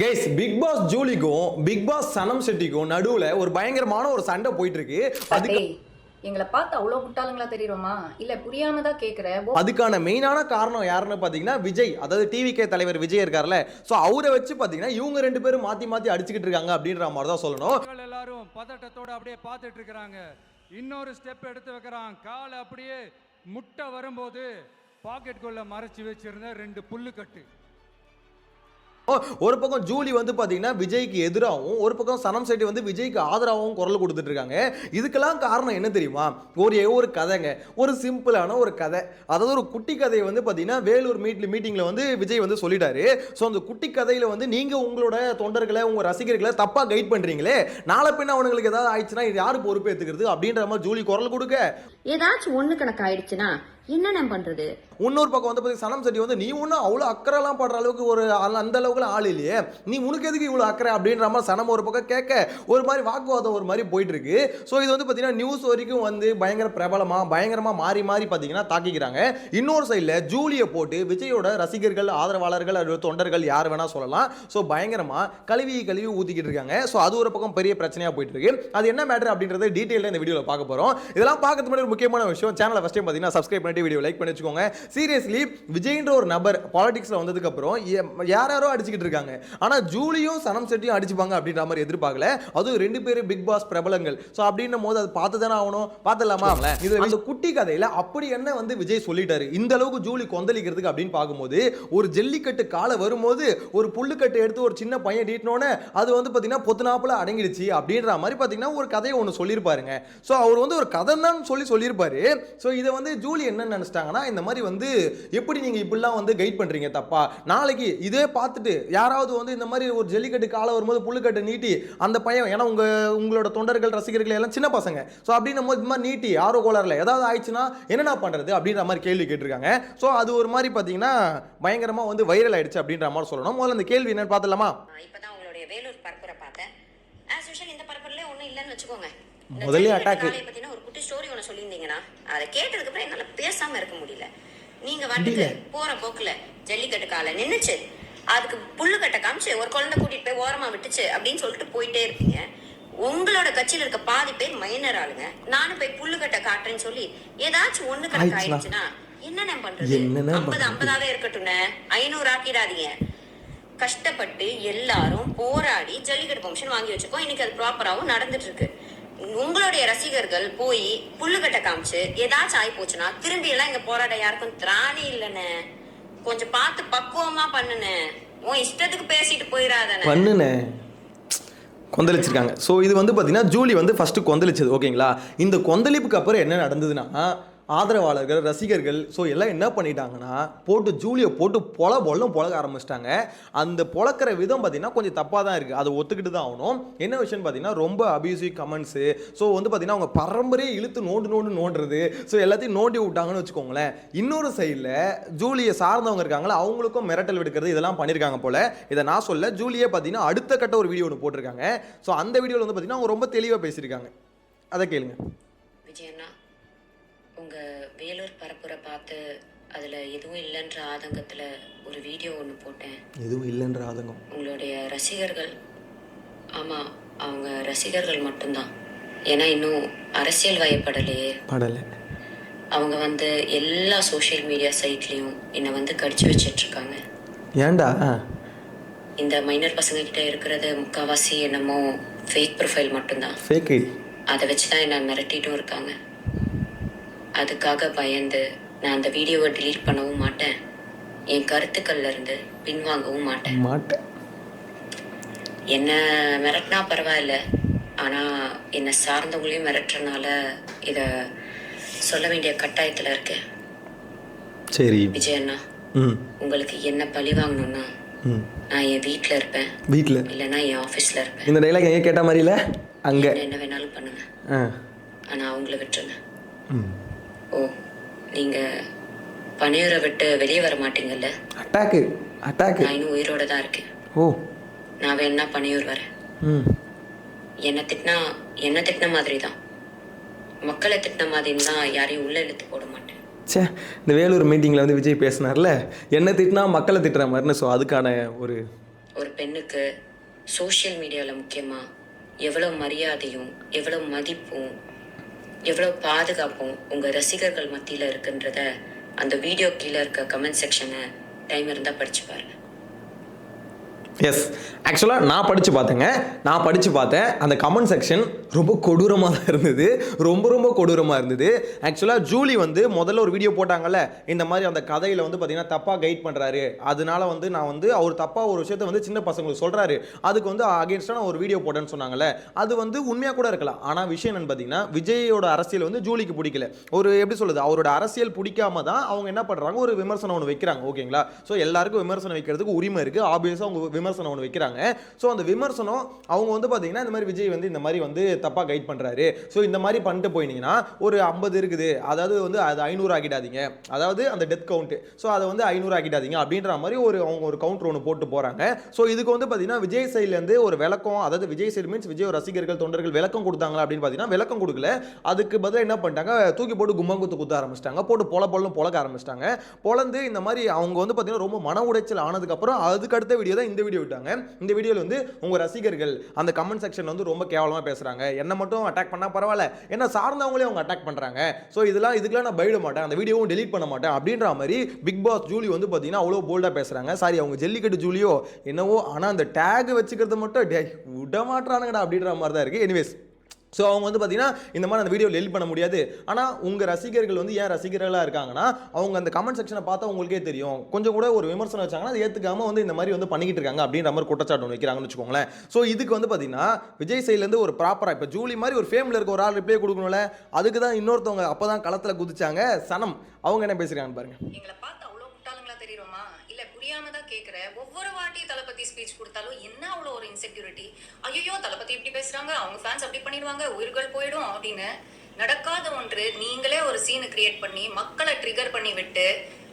Guys Bigg Boss ஜூலிக்கும் Bigg Boss Sanam செட்டிக்கும் நடுவுல ஒரு பயங்கரமான ஒரு சண்டை போயிட்டு இருக்கு. அதுக்கு எங்களை பார்த்து அவ்வளோ முட்டாளுங்களா தெரியுமா இல்ல புரியாம தான் கேட்குறேன். அதுக்கான மெயினான காரணம் யாருன்னு பாத்தீங்கன்னா விஜய், அதாவது டிவிகே தலைவர் விஜய் இருக்கார்ல. சோ அவரை வச்சு பாத்தீங்கன்னா இவங்க ரெண்டு பேரும் மாத்தி மாத்தி அடிச்சுக்கிட்டு இருக்காங்க அப்படின்ற மாதிரி தான் சொல்லணும். எல்லாரும் பதட்டத்தோட அப்படியே பார்த்துட்டு இருக்காங்க. இன்னொரு ஸ்டெப் எடுத்து வைக்கிறான். காலை அப்படியே முட்டை வரும்போது பாக்கெட்டுக்குள்ள மறைச்சு வச்சிருந்த 2 புல்லுக்கட்டு. ஒரு பக்கம் ஜூலி வந்து பாத்தீங்கன்னா விஜய்க்கு எதிராகவும், ஒரு பக்கம் சனம் செட்டி வந்து விஜய்க்கு ஆதரவாகவும் குரல் கொடுத்துட்டு இருக்காங்க. இதுக்கெல்லாம் காரணம் என்ன தெரியுமா? ஒரு கதைங்க, ஒரு சிம்பிளான ஒரு கதை. அதாவது ஒரு குட்டி கதையை வந்து பாத்தீங்கன்னா வேலூர் மீட்டிங்ல வந்து விஜய் வந்து சொல்லிட்டாரு. ஸோ அந்த குட்டி கதையில வந்து நீங்க உங்களோட தொண்டர்களை, உங்க ரசிகர்களை தப்பா கைட் பண்றீங்களே, நாளை பின்ன அவங்களுக்கு ஏதாவது ஆயிடுச்சுன்னா இது யாரு பொறுப்பு ஏத்துக்கிறது அப்படின்ற மாதிரி ஜூலி குரல் கொடுக்க, ஏதாச்சும் ஒண்ணு கணக்கு ஆயிடுச்சுன்னா என்ன பண்றது? இன்னொரு பக்கம் வந்து சனம் செட்டி வந்து நீ ஒன்றும் அவ்வளோ அக்கறைலாம் படுற அளவுக்கு ஒரு அந்த அளவுக்கு ஆள் இல்லையே, நீ உனக்கு எதுக்கு இவ்வளோ அக்கறை அப்படின்ற மாதிரி சனம் ஒரு பக்கம் கேட்க ஒரு மாதிரி வாக்குவாதம் ஒரு மாதிரி போயிட்டு இருக்கு. ஸோ இது வந்து பார்த்தீங்கன்னா நியூஸ் வரைக்கும் வந்து பயங்கர பயங்கரமாக மாறி மாறி பார்த்தீங்கன்னா தாக்கிக்கிறாங்க. இன்னொரு சைடில் ஜூலியை போட்டு விஜயோட ரசிகர்கள், ஆதரவாளர்கள், தொண்டர்கள் யார் வேணா சொல்லலாம். ஸோ பயங்கரமாக கழுவி ஊற்றிக்கிட்டு இருக்காங்க. ஸோ அது ஒரு பக்கம் பெரிய பிரச்சனையாக போயிட்டு இருக்கு. அது என்ன மேட்டர் அப்படின்றத டீட்டெயிலாக இந்த வீடியோவில் பார்க்க போகிறோம். இதெல்லாம் பார்க்கறதுக்கு முன்னாடி ஒரு முக்கியமான விஷயம், சேனலை ஃபஸ்ட் டைம் பார்த்தீங்கன்னா சப்ஸ்கிரைப் பண்ணிட்டு வீடியோ லைக் பண்ணி வச்சுக்கோங்க. சீரியஸ்லி விஜய்ன்ற ஒரு நபர் பாலிடிக்ஸ்ல வந்ததுக்கு அப்புறம் யாரோ அடிச்சுக்கிட்டு இருக்காங்க. ஆனா ஜூலியும் சனம் செட்டியும் அடிச்சுப்பாங்க அப்படின்ற மாதிரி எதிர்பார்க்கல. அதுவும் 2 பேரும் பிக் பாஸ் பிரபலங்கள். சோ அப்படின்னும் போது அது பார்த்து தானே ஆகணும். பார்த்தலாமா? இது அந்த குட்டி கதையில அப்படி என்ன வந்து விஜய் சொல்லிட்டாரு இந்த அளவுக்கு ஜூலி கொந்தளிக்கிறதுக்கு அப்படின்னு பார்க்கும்போது, ஒரு ஜல்லிக்கட்டு காலை வரும்போது ஒரு புல்லுக்கட்டு எடுத்து ஒரு சின்ன பையன் டீட்னோன்னு அது வந்து பார்த்தீங்கன்னா பொத்துனாப்புல அடங்கிடுச்சு அப்படின்ற மாதிரி பார்த்தீங்கன்னா ஒரு கதையை ஒன்று சொல்லியிருப்பாருங்க. ஸோ அவர் வந்து ஒரு கதை தான் சொல்லியிருப்பாரு. ஸோ இதை வந்து ஜூலி என்ன நினைச்சிட்டாங்கன்னா, இந்த மாதிரி வந்து எப்படி நீங்க இப்படிலாம் வந்து கைட் பண்றீங்க தப்பா, நாளைக்கு இதே பார்த்துட்டு யாராவது வந்து இந்த மாதிரி ஒரு ஜல்லிக்கட்டு காலை வரும்போது புல்லுக்கட்டை நீட்டி அந்த பையன், ஏன்னா உங்களோட தொண்டர்கள், ரசிகர்கள் எல்லாம் சின்ன பசங்க, ஸோ அப்படின்னும் போது இந்த மாதிரி நீட்டி யாரோ கோளரில் ஏதாவது ஆயிடுச்சுன்னா என்னென்ன பண்றது அப்படின்ற மாதிரி கேள்வி கேட்டிருக்காங்க. ஸோ அது ஒரு மாதிரி பார்த்தீங்கன்னா பயங்கரமா வந்து வைரல் ஆயிடுச்சு அப்படின்ற மாதிரி சொல்லணும். முதல்ல அந்த கேள்வி என்னன்னு பார்த்துலாமா? இப்பதான் உங்களுடைய வேலூர் பரப்புரை பார்த்தேன். ஆஸ் யூஷுவல் இந்த பரப்புரையில ஒன்றும் இல்லைன்னு வச்சுக்கோங்க. முதல்ல அட்டாக் பத்தின ஒரு குட்டி ஸ்டோரி ஒன்று சொல்லியிருந்தீங்கன்னா அதை கேட்டதுக்கு அப்புறம் என்னால பேசாம இருக்க முடியல. நீங்க வந்துட்டு போற போக்குல ஜல்லிக்கட்டு காலை நின்னுச்சு, அதுக்கு புல்லுக்கட்டை காமிச்சு ஒரு குழந்தை கூட்டிட்டு போய் ஓரமா விட்டுச்சு அப்படின்னு சொல்லிட்டு போயிட்டே இருக்கீங்க. உங்களோட கட்சியில இருக்க பாதி பேர் மைனர் ஆளுங்க. நானும் போய் புல்லுக்கட்டை காட்டுறேன்னு சொல்லி ஏதாச்சும் ஒண்ணு கணக்கு ஆயிடுச்சுன்னா என்ன பண்றது? 50 இருக்கட்டும், 500 ஆக்கிடாதீங்க. கஷ்டப்பட்டு எல்லாரும் போராடி ஜல்லிக்கட்டு பெர்மிஷன் வாங்கி வச்சிருக்கோம். இன்னைக்கு அது ப்ராப்பராகவும் நடந்துட்டு இருக்கு. உங்களுடைய ரசிகர்கள் போய் புல்லுக்கட்டை காமிச்சு ஏதாச்சும் ஆகி போச்சுன்னா திரும்பி எல்லாம் இங்க போராட யாருக்கும் திராணி இல்லைன்னு கொஞ்சம் பார்த்து பக்குவமா பண்ணுன. உன் இஷ்டத்துக்கு பேசிட்டு போயிடாதானே பண்ணுனே கொந்தளிச்சிருக்காங்க. ஸோ இது வந்து பார்த்தீங்கன்னா ஜூலி வந்து ஃபர்ஸ்ட் கொந்தளிச்சது. ஓகேங்களா? இந்த கொந்தளிப்புக்கு அப்புறம் என்ன நடந்ததுன்னா, ஆதரவாளர்கள், ரசிகர்கள் ஸோ எல்லாம் என்ன பண்ணிட்டாங்கன்னா போட்டு ஜூலியை போட்டு பொழக்க ஆரம்பிச்சிட்டாங்க. அந்த பொழக்கிற விதம் பார்த்தீங்கன்னா கொஞ்சம் தப்பாக தான் இருக்குது, அதை ஒத்துக்கிட்டு தான் ஆகணும். என்ன விஷயம்னு பார்த்தீங்கன்னா ரொம்ப அபியூசிவ் கமெண்ட்ஸு. ஸோ வந்து பார்த்தீங்கன்னா அவங்க பரம்பரையே இழுத்து நோண்டுறது, ஸோ எல்லாத்தையும் நோண்டி விட்டாங்கன்னு வச்சுக்கோங்களேன். இன்னொரு சைடில் ஜூலியை சார்ந்தவங்க இருக்காங்களா, அவங்களுக்கும் மிரட்டல் விடுக்கிறது இதெல்லாம் பண்ணியிருக்காங்க போல். இதை நான் சொல்ல, ஜூலியே பார்த்தீங்கன்னா அடுத்த கட்ட ஒரு வீடியோ ஒன்று போட்டிருக்காங்க. ஸோ அந்த வீடியோவில் வந்து பார்த்தீங்கன்னா அவங்க ரொம்ப தெளிவாக பேசியிருக்காங்க. அதை கேளுங்க. விஜயண்ணா, உங்க வேலூர் பரப்புரை பார்த்து அதுல எதுவும் இல்லைன்ற ஆதங்கத்துல ஒரு வீடியோ ஒன்று போட்டேன். எதுவும் இல்லைன்ற ஆதங்கம்? உங்களுடைய ரசிகர்கள், ஆமா அவங்க ரசிகர்கள் மட்டும்தான். ஏன்னா இன்னும் அரசியல் வயப்படலையே. படலை. அவங்க வந்து எல்லா சோஷியல் மீடியா சைட்லயும் என்னை வந்து கடிச்சு வச்சிட்டு இருக்காங்க. ஏன்டா? இந்த மைனர் பசங்க கிட்ட இருக்கிறது முக்காவாசி என்னமோ ஃபேக் ப்ரொஃபைல் மட்டும்தான். Fake ID. அதை வச்சுதான் என்ன மிரட்டிட்டும் இருக்காங்க. அதுக்காக பயந்து நான் அந்த வீடியோவை டிலீட் பண்ணவும் மாட்டேன், என் கருத்துக்கள்ல இருந்து பின்வாங்கவும் மாட்டேன். என்ன மிரட்டினா பரவாயில்ல, ஆனா என்னை சார்ந்தவங்களையும் மிரட்டுறதுனால இத சொல்ல வேண்டிய கட்டாயத்துல இருக்கேன். சரி விஜயண்ணா, உங்களுக்கு என்ன பழி வாங்கணும்னா நான் என் வீட்டில் இருப்பேன், இல்லைன்னா என் ஆஃபீஸில் இருப்பேன். இந்த டைலாக் எங்கே கேட்ட மாதிரி இல்லை, அங்கே என்ன வேணாலும் பண்ணுங்க, ஆனால் அவங்கள விட்டுருங்க. ஓ, நீங்கள் பனையூரை விட்டு வெளியே வர மாட்டீங்கல்ல? அட்டாக்கு நான் இன்னும் உயிரோட தான் இருக்கேன். ஓ, நான் வேணா பனையூர் வரேன். என்ன திட்டின மாதிரி தான், மக்களை திட்டின மாதிரின்னு தான் யாரையும் உள்ள இழுத்து போட மாட்டேன். சே, இந்த வேலூர் மீட்டிங்கில் வந்து விஜய் பேசினார்ல, என்ன திட்டினா மக்களை திட்டுற மாதிரின்னு. ஸோ அதுக்கான ஒரு ஒரு பெண்ணுக்கு சோஷியல் மீடியாவில் முக்கியமாக எவ்வளோ மரியாதையும் எவ்வளோ மதிப்பும் எவ்வளோ பாதுகாப்பும் உங்கள் ரசிகர்கள் மத்தியில் இருக்குன்றத அந்த வீடியோ கீழே இருக்க கமெண்ட் செக்ஷனை டைம் இருந்தால் படிச்சு பாருங்க. எஸ், ஆக்சுவலாக நான் படித்து பார்த்தேன். அந்த கமெண்ட் செக்ஷன் ரொம்ப கொடூரமாக தான் இருந்தது, ரொம்ப கொடூரமாக இருந்தது. ஆக்சுவலாக ஜூலி வந்து முதல்ல ஒரு வீடியோ போட்டாங்கல்ல, இந்த மாதிரி அந்த கதையில் வந்து பார்த்தீங்கன்னா தப்பாக கைட் பண்ணுறாரு, அதனால வந்து நான் வந்து அவர் தப்பாக ஒரு விஷயத்தை வந்து சின்ன பசங்களுக்கு சொல்கிறாரு, அதுக்கு வந்து அகேன்ஸ்டாக நான் ஒரு வீடியோ போட்டேன்னு சொன்னாங்கல்ல, அது வந்து உண்மையாக கூட இருக்கலாம். ஆனால் விஷயம் என்னன்னு பார்த்தீங்கன்னா, விஜயோட அரசியல் வந்து ஜூலிக்கு பிடிக்கல. ஒரு எப்படி சொல்லுது, அவரோட அரசியல் பிடிக்காம தான் அவங்க என்ன பண்ணுறாங்க, ஒரு விமர்சனம் ஒன்று வைக்கிறாங்க. ஓகேங்களா? ஸோ எல்லாருக்கும் விமர்சனம் வைக்கிறதுக்கு உரிமை இருக்குது. ஆப்வியஸாக அவங்க விமர்சனம் ஒன்று வைக்கிறாங்க. ஸோ அந்த விமர்சனம் அவங்க வந்து பார்த்தீங்கன்னா இந்த மாதிரி விஜய் வந்து இந்த மாதிரி வந்து தப்பாக கைட் பண்ணுறாரு, ஸோ இந்த மாதிரி பண்ணிட்டு போயினீங்கன்னா ஒரு 50 இருக்குது, அதாவது வந்து அது 500 ஆக்கிடாதீங்க, அதாவது அந்த டெத் கவுண்ட்டு, ஸோ அதை வந்து 500 ஆக்கிடாதீங்க அப்படின்ற மாதிரி அவங்க ஒரு கவுண்டர் ஒன்று போட்டு போகிறாங்க. ஸோ இதுக்கு வந்து பார்த்தீங்கன்னா விஜய் சைட்லேருந்து ஒரு விளக்கம், அதாவது விஜய் சைடு மீன்ஸ் விஜய் ரசிகர்கள் தொண்டர்கள் விளக்கம் கொடுத்தாங்களா அப்படின்னு பார்த்தீங்கன்னா விளக்கம் கொடுக்கல. அதுக்கு பதிலாக என்ன பண்ணிட்டாங்க, தூக்கி போட்டு கும்மாங்குத்து குத்த ஆரம்பிச்சிட்டாங்க, போட்டு பொலக்க ஆரம்பிச்சிட்டாங்க. பொலந்து இந்த மாதிரி அவங்க வந்து பார்த்தீங்கன்னா ரொம்ப மன உடைச்சல் ஆனதுக்கப்புறம் அதுக்கு அடுத்த வீடியோ தான் இந்த வீடியோ விட்டாங்க. இந்த வீடியோவில் வந்து உங்கள் ரசிகர்கள் அந்த கமெண்ட் செக்ஷன் வந்து ரொம்ப கேவலமாக பேசுகிறாங்க, என்ன மட்டும் அட்டாக் பண்ணால் பரவாயில்ல, என்ன சார்ந்தவங்களே அவங்க அட்டாக் பண்ணுறாங்க, ஸோ இதுக்கெல்லாம் நான் பயிட மாட்டேன், அந்த வீடியோவும் டெலீட் பண்ண மாட்டேன் அப்படின்ற மாதிரி பிக் பாஸ் ஜூலி வந்து பார்த்தீங்கன்னா அவ்வளோ போல்டாக பேசுகிறாங்க. சாரி, அவங்க ஜல்லிக்கட்டு ஜூலியோ என்னவோ, ஆனால் அந்த டேக் வச்சுக்கிறது மட்டும் விட மாட்டானுங்கடா அப்படின்ற மாதிரி தான் இருக்குது. எனிவேஸ், ஸோ அவங்க வந்து பார்த்தீங்கன்னா இந்த மாதிரி அந்த வீடியோ டெலிட் பண்ண முடியாது. ஆனால் உங்கள் ரசிகர்கள் வந்து ஏன் ரசிகர்களாக இருக்காங்கன்னா, அவங்க அந்த கமெண்ட் செக்ஷனை பார்த்தா உங்களுக்கே தெரியும், கொஞ்சம் கூட ஒரு விமர்சனம் வச்சாங்கன்னா அது ஏற்றுக்காமல் வந்து இந்த மாதிரி வந்து பண்ணிக்கிட்டு இருக்காங்க அப்படின்ற மாதிரி குற்றச்சாட்டு வைக்கிறாங்கன்னு வச்சுக்கோங்களேன். ஸோ இதுக்கு வந்து பார்த்தீங்கன்னா விஜய் சைட்லேருந்து ஒரு ப்ராப்பராக இப்போ ஜூலி மாதிரி ஒரு ஃபேமில் இருக்க ஒரு ஆள் ரிப்ளை கொடுக்கணும்ல, அதுக்கு தான் இன்னொருத்தவங்க அப்போ தான் களத்தில் குதிச்சாங்க சனம். அவங்க என்ன பேசுகிறாங்கன்னு பாருங்க. எங்களை பார்த்து அவ்வளோ முட்டாளுங்களா தெரியுமா? இல்ல புரியாம தான் கேக்குறேன். ஒவ்வொரு வாட்டி தளபதி ஸ்பீச் கொடுத்தாலும் என்ன அவ்வளோ ஒரு இன்செக்யூரிட்டி, ஐயோ தளபதி இப்படி பேசுறாங்க, அவங்க ஃபேன்ஸ் அப்படி பண்ணிடுவாங்க, உயிர்கள் போயிடும் அப்படின்னு. நடக்காத ஒன்று நீங்களே ஒரு சீன் கிரியேட் பண்ணி மக்களை ட்ரிகர் பண்ணி விட்டு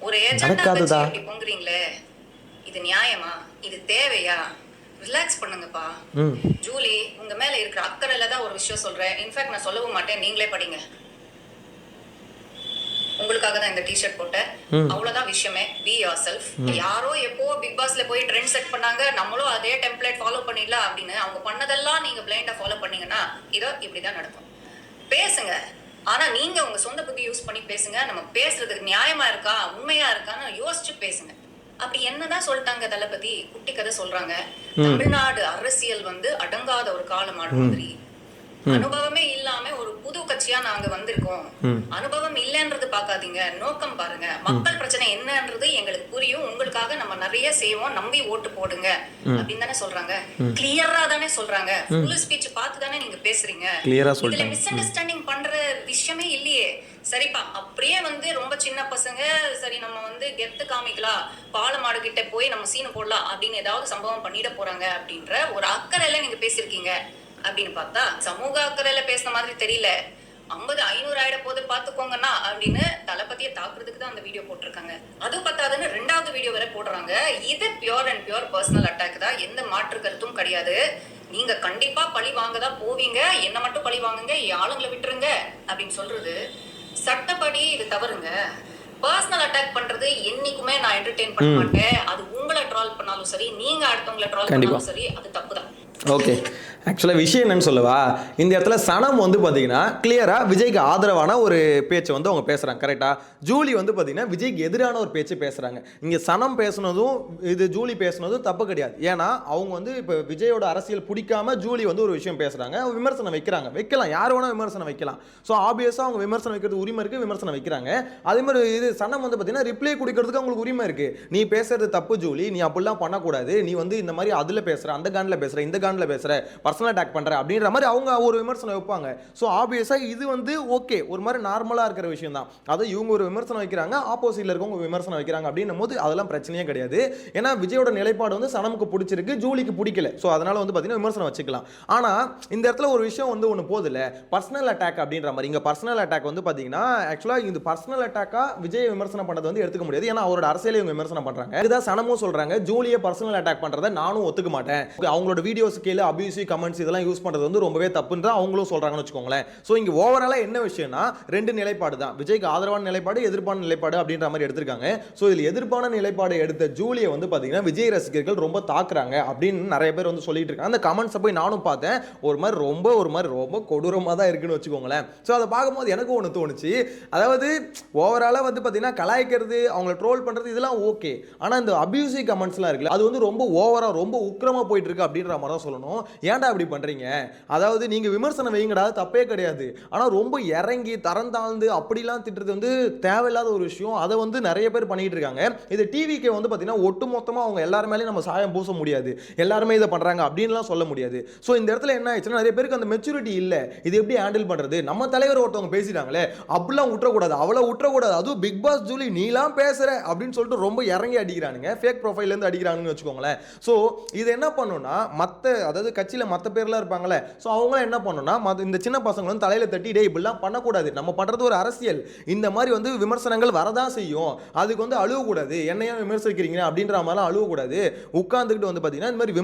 ஒரு ஏஜெண்டா வச்சு இப்படி பொங்குறீங்களே, இது நியாயமா? இது தேவையா? ரிலாக்ஸ் பண்ணுங்கப்பா. ஜூலி, உங்க மேல இருக்கிற அக்கறையில தான் ஒரு விஷயம் சொல்றேன். இன்ஃபேக்ட் நான் சொல்லவும் மாட்டேன், நீங்களே படிங்க. உங்களுக்காக தான் இந்த டிஷர்ட் போட்டேன், அவ்வளவுதான் விஷயமே. Be your self. யாரோ எப்போ பிக் பாஸ்ல போய் ட்ரெண்ட் செட் பண்ணாங்க, நம்மளும் அதே டெம்ப்ளேட் ஃபாலோ பண்ணிடலாம் அப்படின்னு அவங்க பண்ணதெல்லாம் நீங்க பிளைண்டா ஃபாலோ பண்ணீங்கன்னா இதோ இப்படிதான் நடக்கும். பேசுங்க, ஆனா நீங்க உங்க சொந்த புத்தி யூஸ் பண்ணி பேசுங்க. நம்ம பேசுறதுக்கு நியாயமா இருக்கா, உண்மையா இருக்கான்னு யோசிச்சு பேசுங்க. அப்படி என்னதான் சொல்லிட்டாங்க தளபதி? குட்டி கதை சொல்றாங்க, தமிழ்நாடு அரசியல் வந்து அடங்காத ஒரு காலமாடு மாதிரி, அனுபவமே இல்லாம ஒரு புது கட்சியா நாங்க வந்திருக்கோம். அனுபவம் இல்லைன்றது பாக்காதீங்க, நோக்கம் பாருங்க. மக்கள் பிரச்சனை என்னன்றது எங்களுக்கு புரியும், உங்களுக்காக நம்ம நிறைய செய்வோம், நம்பி ஓட்டு போடுங்க அப்படின்னு தானே சொல்றாங்க. கிளியரா தானே சொல்றாங்க. ஃபுல் ஸ்பீச் பார்த்து தானே நீங்க பேசுறீங்க. இதுல மிஸ் அண்டர்ஸ்டாண்டிங் பண்ற விஷயமே இல்லையே. சரிப்பா, அப்படியே வந்து ரொம்ப சின்ன பசங்க, சரி நம்ம வந்து கெத்து காமிக்கலாம், பாலமாடு கிட்ட போய் நம்ம சீனு போடலாம் அப்படின்னு ஏதாவது சம்பவம் பண்ணிட போறாங்க அப்படின்ற ஒரு அக்கறையில நீங்க பேசிருக்கீங்க அப்படின்னு பார்த்தா சமூக அக்கறையில பேசின மாதிரி தெரியல. 50-500 ஆயிட போது பாத்துக்கோங்கன்னா அப்படின்னு தளபதியை தாக்குறதுக்கு தான் அந்த வீடியோ போட்டிருக்காங்க. அது பத்தாதுன்னு 2வது வீடியோ வரை போடுறாங்க. இது pure and pure personal attack தான், எந்த மாற்று கருத்தும் கிடையாது. நீங்க கண்டிப்பா பழி வாங்க தான் போவீங்க, என்ன மட்டும் பழி வாங்குங்க, ஆளுங்களை விட்டுருங்க அப்படின்னு சொல்றது சட்டப்படி இது தவறுங்க. பர்சனல் அட்டாக் பண்றது என்னைக்குமே நான் என்டர்டெயின் பண்ண மாட்டேன். அது உங்களை ட்ரால் பண்ணாலும் சரி, நீங்க அடுத்தவங்களை ட்ரால் பண்ணாலும் சரி, அது தப்பு தான். ஓகே, ஆக்சுவலாக விஷயம் என்னன்னு சொல்லவா, இந்த இடத்துல சனம் வந்து பார்த்தீங்கன்னா கிளியராக விஜய்க்கு ஆதரவான ஒரு பேச்சை வந்து அவங்க பேசுகிறாங்க. கரெக்டாக ஜூலி வந்து பார்த்தீங்கன்னா விஜய்க்கு எதிரான ஒரு பேச்சு பேசுகிறாங்க. இங்கே சனம் பேசுனதும் இது ஜூலி பேசுனதும் தப்பு கிடையாது. ஏன்னா அவங்க வந்து இப்போ விஜயோட அரசியல் பிடிக்காம ஜூலி வந்து ஒரு விஷயம் பேசுகிறாங்க, விமர்சனம் வைக்கலாம், யார் வேணால் விமர்சனம் வைக்கலாம். ஸோ ஆப்வியஸாக அவங்க விமர்சனம் வைக்கிறது உரிமை இருக்குது, விமர்சனம் வைக்கிறாங்க. அதே மாதிரி இது சனம் வந்து பார்த்தீங்கன்னா ரிப்ளை கொடுக்கறதுக்கு அவங்களுக்கு உரிமை இருக்குது. நீ பேசுறது தப்பு ஜூலி, நீ அப்படிலாம் பண்ணக்கூடாது, நீ வந்து இந்த மாதிரி அதில் பேசுகிற, அந்த காண்டில் பேசுகிற, இந்த காண்டில் பேசுகிற, பர்சனல் அட்டாக் பண்ணுற அப்படின்ற மாதிரி அவங்க ஒரு விமர்சனம் வைப்பாங்க. ஸோ ஆப்வியஸாக இது வந்து ஓகே, ஒரு மாதிரி நார்மலாக இருக்கிற விஷயம் தான். அது இவங்க ஒரு விமர்சனம் வைக்கிறாங்க, ஆப்போசிட்டில் இருக்கவங்க விமர்சனம் வைக்கிறாங்க அப்படின்னும் போது அதெல்லாம் பிரச்சனையே கிடையாது. ஏன்னா விஜயோட நிலைப்பாடு வந்து சனமுக்கு பிடிச்சிருக்கு, ஜூலிக்கு பிடிக்கல. ஸோ அதனால வந்து பார்த்தீங்கன்னா விமர்சனம் வச்சுக்கலாம். ஆனால் இந்த இடத்துல ஒரு விஷயம் வந்து ஒன்று போதில்ல, பர்சனல் அட்டாக் அப்படின்ற மாதிரி. இங்கே பர்சனல் அட்டாக் வந்து பார்த்தீங்கன்னா ஆக்சுவலாக இந்த பர்சனல் அட்டாக்காக விஜய் விமர்சனம் பண்ணது வந்து எடுத்துக்க முடியாது. ஏன்னா அவரோட அரசியலை இவங்க விமர்சனம் பண்ணுறாங்க. இதுதான் சனமும் சொல்கிறாங்க, ஜூலியை பர்சனல் அட்டாக் பண்ணுறதை நானும் ஒத்துக்க மாட்டேன். அவங்களோட வீடியோஸ் ஸ்கேல், அபியூசிவ் கமெண்ட்ஸ் இதெல்லாம் யூஸ் பண்றது வந்து ரொம்பவே தப்புன்ற அவங்களும் சொல்றாங்கன்னு வச்சுக்கோங்களேன். ஸோ இங்க ஓவராலா என்ன விஷயம்னா 2 நிலைப்பாடு தான். விஜய்க்கு ஆதரவான நிலைப்பாடு, எதிர்ப்பான நிலைப்பாடு அப்படின்ற மாதிரி எடுத்திருக்காங்க. ஸோ இதில் எதிர்ப்பான நிலைப்பாடு எடுத்த ஜூலியை வந்து பார்த்தீங்கன்னா விஜய் ரசிகர்கள் ரொம்ப தாக்குறாங்க அப்படின்னு நிறைய பேர் வந்து சொல்லிட்டு இருக்காங்க. அந்த கமெண்ட்ஸை போய் நானும் பார்த்தேன். ஒரு மாதிரி ரொம்ப கொடூரமாக தான் இருக்குன்னு வச்சுக்கோங்களேன். ஸோ அதை பார்க்கும்போது எனக்கு ஒன்று தோணுச்சு. அதாவது ஓவராலாக வந்து பார்த்தீங்கன்னா கலாய்க்கிறது, அவங்களை ட்ரோல் பண்ணுறது இதெல்லாம் ஓகே. ஆனால் இந்த அபியூசிவ் கமெண்ட்ஸ்லாம் இருக்குல்ல, அது வந்து ரொம்ப ஓவராக ரொம்ப உக்கிரமாக போயிட்டு இருக்கு அப்படின்ற மாதிரி தான் சொல்லணும். ஏன்டா அப்படி பண்ணுறீங்க? அதாவது நீங்கள் விமர்சனம் வைங்கடா, தப்பே கிடையாது. ஆனால் ரொம்ப இறங்கி தரம் தாழ்ந்து அப்படிலாம் திட்டுறது வந்து தேவையில்லாத ஒரு விஷயம். அதை வந்து நிறைய பேர் பண்ணிட்டு இருக்காங்க. இது டிவிக்கு வந்து பார்த்தீங்கன்னா ஒட்டு மொத்தமாக அவங்க எல்லாரும் மேலேயும் நம்ம சாயம் பூச முடியாது. எல்லாருமே இதை பண்ணுறாங்க அப்படின்லாம் சொல்ல முடியாது. ஸோ இந்த இடத்துல என்ன ஆயிடுச்சுன்னா நிறைய பேருக்கு அந்த மெச்சூரிட்டி இல்லை. இது எப்படி ஹேண்டில் பண்ணுறது? நம்ம தலைவர் ஒருத்தவங்க பேசிட்டாங்களே, அப்படிலாம் விட்டுறக்கூடாது, அவ்வளோ விட்டுறக்கூடாது. அதுவும் பிக் பாஸ் ஜூலி நீலாம் பேசுகிற அப்படின்னு சொல்லிட்டு ரொம்ப இறங்கி அடிக்கிறானுங்க. ஃபேக் ப்ரொஃபைல்லேருந்து அடிக்கிறாங்கன்னு வச்சுக்கோங்களேன். ஸோ இது என்ன பண்ணுன்னா அதாவது கட்சியில் மற்ற பேர்லாம் இருப்பாங்களே, ஸோ அவங்களாம் என்ன பண்ணுன்னா இந்த சின்ன பசங்க வந்து தலையில் தட்டி டே இப்படிலாம் பண்ணக்கூடாது, நம்ம பண்ணுறது ஒரு அரசியல், இந்த மாதிரி வந்து விமர்சனங்கள் வரதான் செய்யும், அதுக்கு வந்து அழுவக்கூடாது, என்னையா விமர்சிக்கிறீங்க அப்படின்ற மாதிரிலாம் அழுவக்கூடாது, உட்காந்துக்கிட்டு வந்து பார்த்தீங்கன்னா இந்த மாதிரி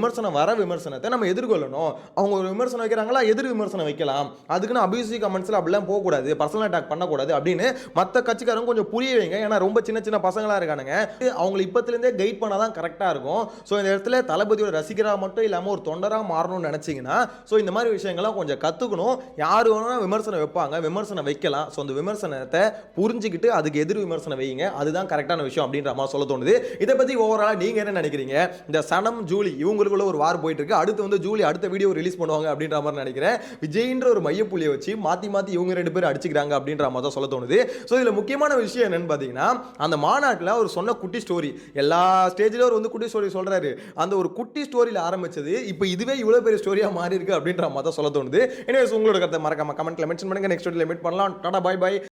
விமர்சனத்தை நம்ம எதிர்கொள்ளணும். அவங்க ஒரு விமர்சனம் வைக்கிறாங்களா, எதிர் விமர்சனம் வைக்கலாம், அதுக்குன்னு அபியூசிவ் கமெண்ட்ஸில் அப்படிலாம் போகக்கூடாது, பர்சனல் அட்டாக் பண்ணக்கூடாது அப்படின்னு மற்ற கட்சிக்காரங்க கொஞ்சம் புரிய வைங்க. ஏன்னா ரொம்ப சின்ன சின்ன பசங்களாக இருக்கானுங்க, அவங்களை இப்போத்துலேருந்தே கைட் பண்ணால் தான் கரெக்டாக இருக்கும். ஸோ இந்த இடத்துல தளபதியோட ரசிகராக மட்டும் இல்லாமல் ஒரு தொண்டராக மாறணும்னு நினச்சிங்கன்னா ஸோ இந்த மாதிரி விஷயங்கள்லாம் கொஞ்சம் கற்றுக்கணும். யார் வேணால் விமர்சனம் வைப்பாங்க, விமர்சனம் வைக்கலாம். ஸோ அந்த விமர்சனத்தை புரிஞ்சுக்கிட்டு அதுக்கு எதிர் விமர்சனம் வைங்க, அதுதான் கரெக்டான விஷயம் அப்படின்ற மாதிரி சொல்ல தோணுது. இதை பற்றி ஓவராலாக நீங்கள் என்ன நினைக்கிறீங்க? இந்த சனம் ஜூலி இவங்களுக்குள்ள ஒரு வார் போயிட்டு இருக்கு. அடுத்து வந்து ஜூலி அடுத்த வீடியோ ரிலீஸ் பண்ணுவாங்க அப்படின்ற மாதிரி நினைக்கிறேன். விஜய்ன்ற ஒரு மையப்புள்ளியை வச்சு மாற்றி இவங்க 2 பேர் அடிச்சுக்கிறாங்க அப்படின்ற மாதிரி தான் சொல்ல தோணுது. ஸோ இதில் முக்கியமான விஷயம் என்னன்னு பார்த்தீங்கன்னா அந்த மாநாட்டில் அவர் சொன்ன குட்டி ஸ்டோரி, எல்லா ஸ்டேஜிலும் அவர் வந்து குட்டி ஸ்டோரி சொல்றாரு. அந்த ஒரு குட்டி ஸ்டோரியில் ஆரம்பிச்சது இப்போ இதுவே இவ்வளோ பெரிய ஸ்டோரியாக மாறி இருக்கு அப்படின்ற மாதிரி தான் சொல்ல தோணுது. எனிவேஸ் உங்களோட கருத்தை மறக்காம கமெண்ட்ல மென்ஷன் பண்ணுங்க. நெக்ஸ்ட் வீடியோல மீட் பண்ணலாம். Tata, bye by.